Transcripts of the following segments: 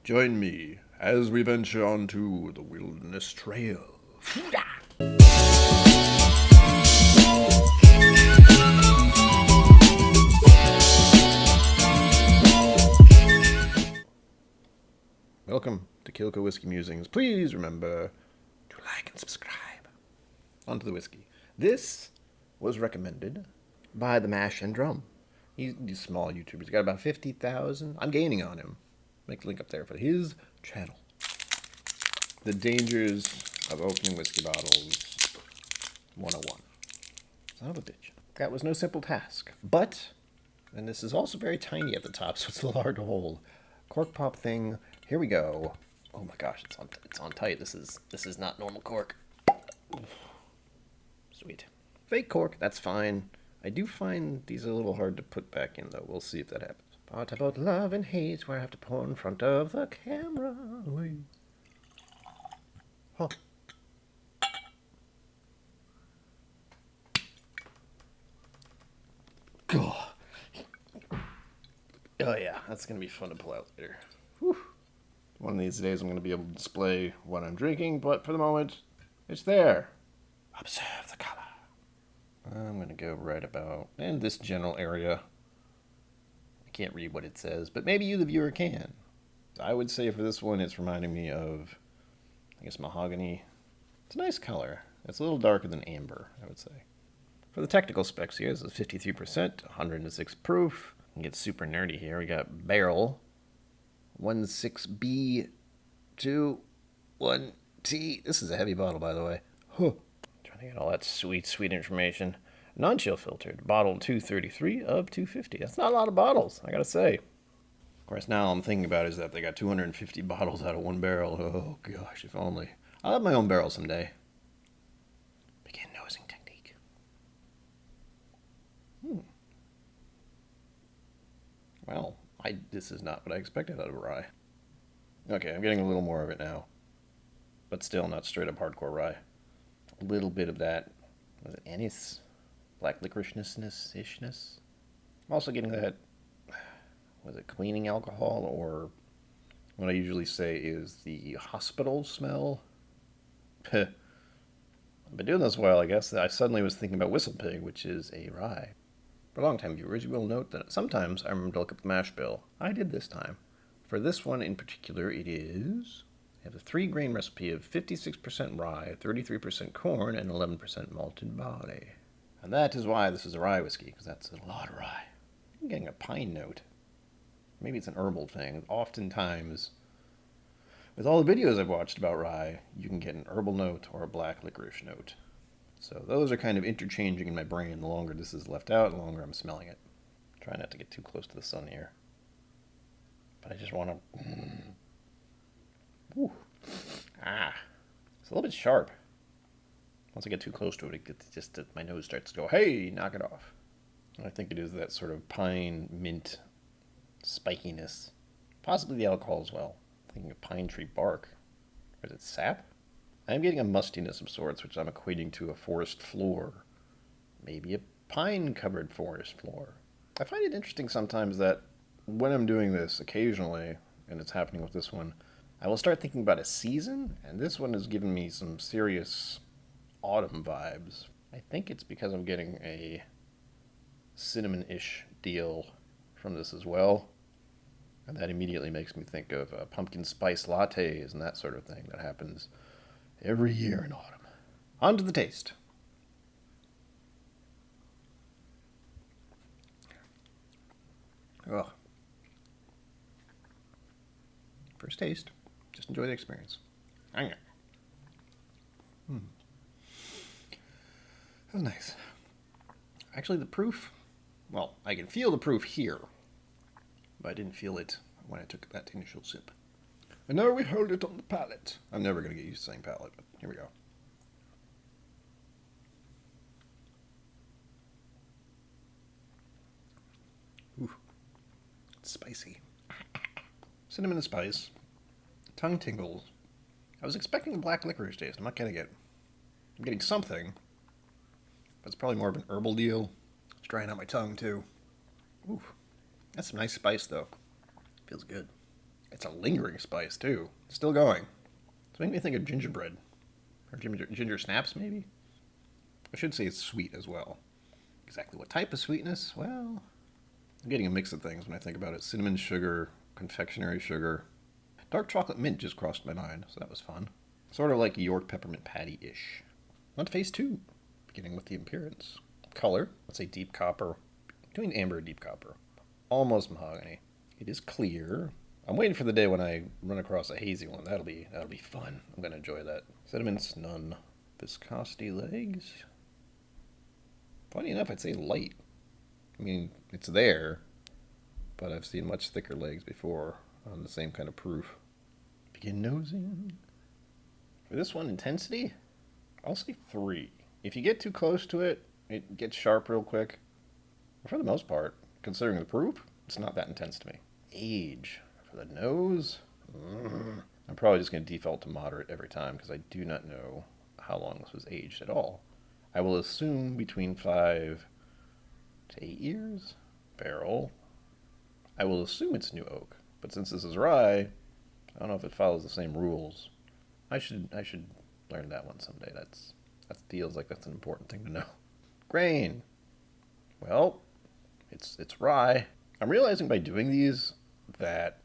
Join me as we venture onto the wilderness trail. Welcome to KIllco Whiskey Musings. Please remember to like and subscribe. Onto the whiskey. This was recommended by the Mash and Drum. He's small YouTubers. He's got about 50,000. I'm gaining on him. Make the link up there for his channel. The dangers of opening whiskey bottles 101. Son of a bitch. That was no simple task. But, and this is also very tiny at the top, so it's a little hard to hold. Cork pop thing. Here we go. Oh my gosh, it's on tight. This is not normal cork. Sweet. Fake cork, that's fine. I do find these a little hard to put back in, though. We'll see if that happens. Part about love and hate, where I have to pour in front of the camera. Huh. God. Oh yeah, that's going to be fun to pull out later. Whew. One of these days I'm going to be able to display what I'm drinking, but for the moment, it's there. Observe the color. I'm going to go right about in this general area. I can't read what it says, but maybe you, the viewer, can. I would say for this one, it's reminding me of, I guess, mahogany. It's a nice color. It's a little darker than amber, I would say. For the technical specs here, this is 53%, 106 proof. You can get super nerdy here. We got barrel, 16B21T. This is a heavy bottle, by the way. Huh. Trying to get all that sweet information. Non-chill filtered. Bottle 233 of 250. That's not a lot of bottles, I gotta say. Of course, now I'm thinking about is that they got 250 bottles out of one barrel. Oh gosh, if only. I'll have my own barrel someday. Begin nosing technique. Well, this is not what I expected out of rye. Okay, I'm getting a little more of it now. But still not straight up hardcore rye. A little bit of that, was it anise? Black licorice-ishness? I'm also getting that, was it cleaning alcohol, or what I usually say is the hospital smell? I've been doing this a while, I guess. I suddenly was thinking about Whistle Pig, which is a rye. For long-time viewers, you will note that sometimes I remember to look up the mash bill. I did this time. For this one in particular, it is... I have a 3-grain recipe of 56% rye, 33% corn, and 11% malted barley. And that is why this is a rye whiskey, because that's a lot of rye. I'm getting a pine note. Maybe it's an herbal thing. Oftentimes, with all the videos I've watched about rye, you can get an herbal note or a black licorice note. So those are kind of interchanging in my brain. The longer this is left out, the longer I'm smelling it. Try not to get too close to the sun here. But I just want to... Ooh. It's a little bit sharp. Once I get too close to it, my nose starts to go, hey, knock it off. And I think it is that sort of pine, mint spikiness. Possibly the alcohol as well. I'm thinking of pine tree bark. Or is it sap? I'm getting a mustiness of sorts, which I'm equating to a forest floor. Maybe a pine-covered forest floor. I find it interesting sometimes that when I'm doing this occasionally, and it's happening with this one, I will start thinking about a season, and this one has given me some serious autumn vibes. I think it's because I'm getting a cinnamon-ish deal from this as well, and that immediately makes me think of pumpkin spice lattes and that sort of thing that happens every year in autumn. On to the taste. Ugh. First taste. Just enjoy the experience. That was nice. Actually, the proof, well, I can feel the proof here, but I didn't feel it when I took that initial sip. And now we hold it on the palate. I'm never going to get used to saying palate, but here we go. Ooh, it's spicy. Cinnamon and spice. Tongue tingles. I was expecting a black licorice taste. I'm not getting it. I'm getting something, but it's probably more of an herbal deal. It's drying out my tongue, too. Ooh, that's some nice spice, though. Feels good. It's a lingering spice, too. Still going. It's making me think of gingerbread. Or ginger snaps, maybe? I should say it's sweet as well. Exactly what type of sweetness? Well, I'm getting a mix of things when I think about it. Cinnamon sugar, confectionery sugar. Dark chocolate mint just crossed my mind, so that was fun. Sort of like a York peppermint patty-ish. On to phase 2, beginning with the appearance. Color, let's say deep copper. Doing amber or deep copper. Almost mahogany. It is clear. I'm waiting for the day when I run across a hazy one. That'll be fun. I'm gonna enjoy that. Sediments, none. Viscosity legs. Funny enough, I'd say light. I mean, it's there, but I've seen much thicker legs before on the same kind of proof. Begin nosing. For this one, intensity, I'll say 3. If you get too close to it, it gets sharp real quick. But for the most part, considering the proof, it's not that intense to me. Age. For the nose, I'm probably just going to default to moderate every time because I do not know how long this was aged at all. I will assume between 5 to 8 years. Barrel. I will assume it's new oak, but since this is rye, I don't know if it follows the same rules. I should learn that one someday. That feels like that's an important thing to know. Grain. Well, it's rye. I'm realizing by doing these that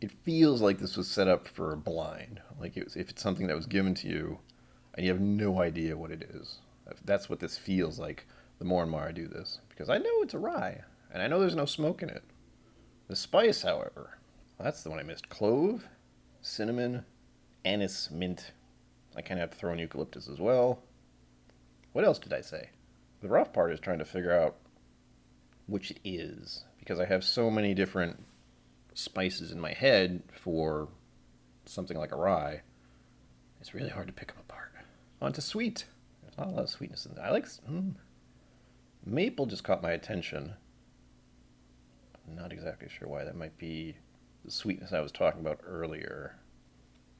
it feels like this was set up for a blind. Like if it's something that was given to you and you have no idea what it is. That's what this feels like the more and more I do this. Because I know it's a rye, and I know there's no smoke in it. The spice, however, that's the one I missed. Clove, cinnamon, anise, mint. I kind of have to throw in eucalyptus as well. What else did I say? The rough part is trying to figure out which it is, because I have so many different spices in my head for something like a rye. It's really hard to pick them apart. On to sweet. There's not a lot of sweetness in there. I like maple. Just caught my attention. I'm not exactly sure why. That might be the sweetness I was talking about earlier.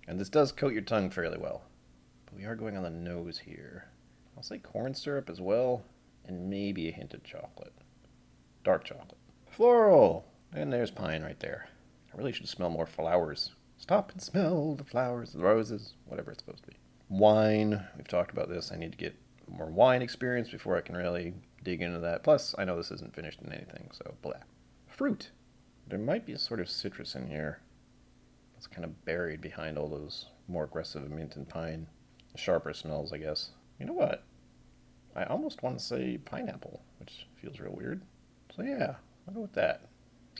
And this does coat your tongue fairly well. But we are going on the nose here. I'll say corn syrup as well, and maybe a hint of chocolate. Dark chocolate. Floral! And there's pine right there. I really should smell more flowers. Stop and smell the flowers, the roses, whatever it's supposed to be. Wine. We've talked about this. I need to get more wine experience before I can really dig into that. Plus, I know this isn't finished in anything, so blah. Fruit. There might be a sort of citrus in here. It's kind of buried behind all those more aggressive mint and pine. Sharper smells, I guess. You know what? I almost want to say pineapple, which feels real weird. So yeah, I'll go with that.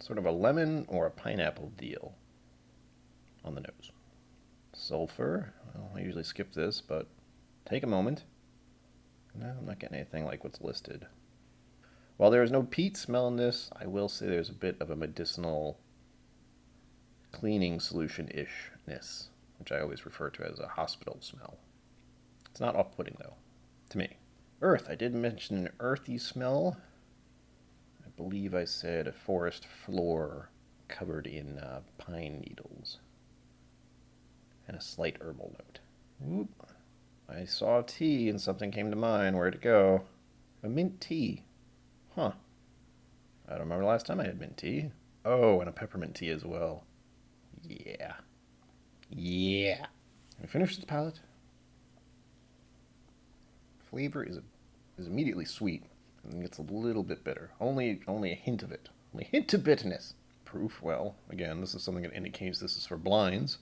Sort of a lemon or a pineapple deal on the nose. Sulfur. Well, I usually skip this, but take a moment. No, I'm not getting anything like what's listed. While there is no peat smell in this, I will say there's a bit of a medicinal cleaning solution-ishness, which I always refer to as a hospital smell. It's not off-putting, though, to me. Earth. I did mention an earthy smell. I believe I said a forest floor covered in pine needles. And a slight herbal note. Oop. I saw tea and something came to mind. Where'd it go? A mint tea. Huh. I don't remember the last time I had mint tea. Oh, and a peppermint tea as well. Yeah. Yeah. We finish the palate. Flavor is immediately sweet and gets a little bit bitter. Only a hint of it. Only a hint of bitterness. Proof, well, again, this is something that indicates this is for blinds.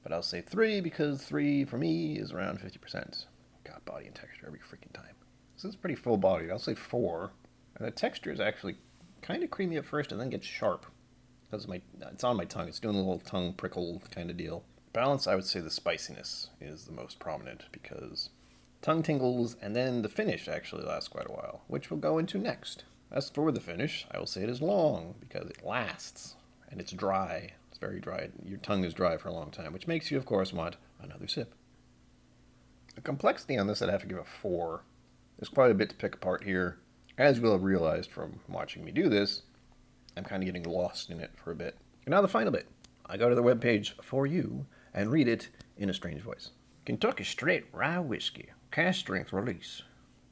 But I'll say 3 because 3 for me is around 50%. God, body and texture every freaking time. This is pretty full bodied. I'll say 4. And the texture is actually kind of creamy at first and then gets sharp. Because it's on my tongue. It's doing a little tongue prickle kind of deal. Balance, I would say the spiciness is the most prominent because tongue tingles and then the finish actually lasts quite a while, which we'll go into next. As for the finish, I will say it is long because it lasts and it's dry. It's very dry. Your tongue is dry for a long time, which makes you, of course, want another sip. The complexity on this, I'd have to give a 4. There's quite a bit to pick apart here. As you will have realized from watching me do this, I'm kind of getting lost in it for a bit. And now the final bit. I go to the webpage for you and read it in a strange voice. Kentucky Straight Rye Whiskey, Cask Strength Release.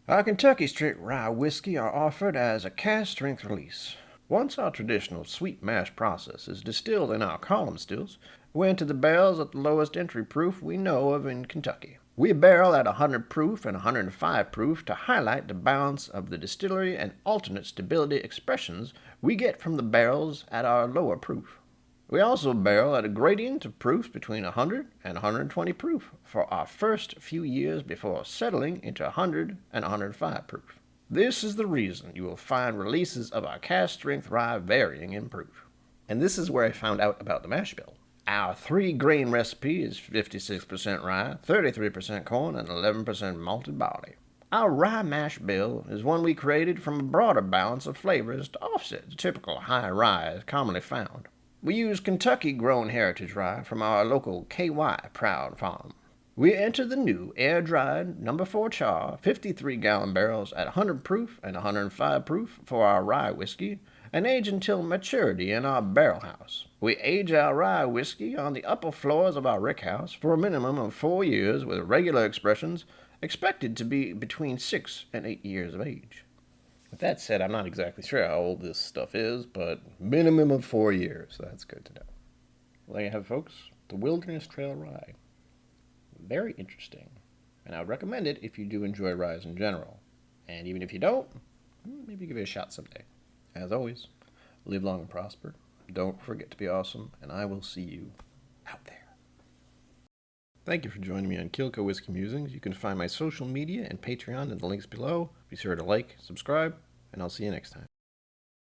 Our Kentucky Straight Rye Whiskey are offered as a cask strength release. Once our traditional sweet mash process is distilled in our column stills, we enter the barrels at the lowest entry proof we know of in Kentucky. We barrel at 100 proof and 105 proof to highlight the balance of the distillery and alternate stability expressions we get from the barrels at our lower proof. We also barrel at a gradient of proofs between 100 and 120 proof for our first few years before settling into 100 and 105 proof. This is the reason you will find releases of our cask strength rye varying in proof. And this is where I found out about the mash bill. Our 3-grain recipe is 56% rye, 33% corn, and 11% malted barley. Our rye mash bill is one we created from a broader balance of flavors to offset the typical high rye commonly found. We use Kentucky-grown heritage rye from our local KY Proud Farm. We enter the new air-dried No. 4 char 53-gallon barrels at 100 proof and 105 proof for our rye whiskey and age until maturity in our barrel house. We age our rye whiskey on the upper floors of our rickhouse for a minimum of 4 years with regular expressions expected to be between 6 and 8 years of age. With that said, I'm not exactly sure how old this stuff is, but minimum of 4 years. That's good to know. Well, there you have it, folks. The Wilderness Trail Rye. Very interesting. And I would recommend it if you do enjoy ryes in general. And even if you don't, maybe give it a shot someday. As always, live long and prosper. Don't forget to be awesome, and I will see you out there. Thank you for joining me on KIllco Whiskey Musings. You can find my social media and Patreon in the links below. Be sure to like, subscribe, and I'll see you next time.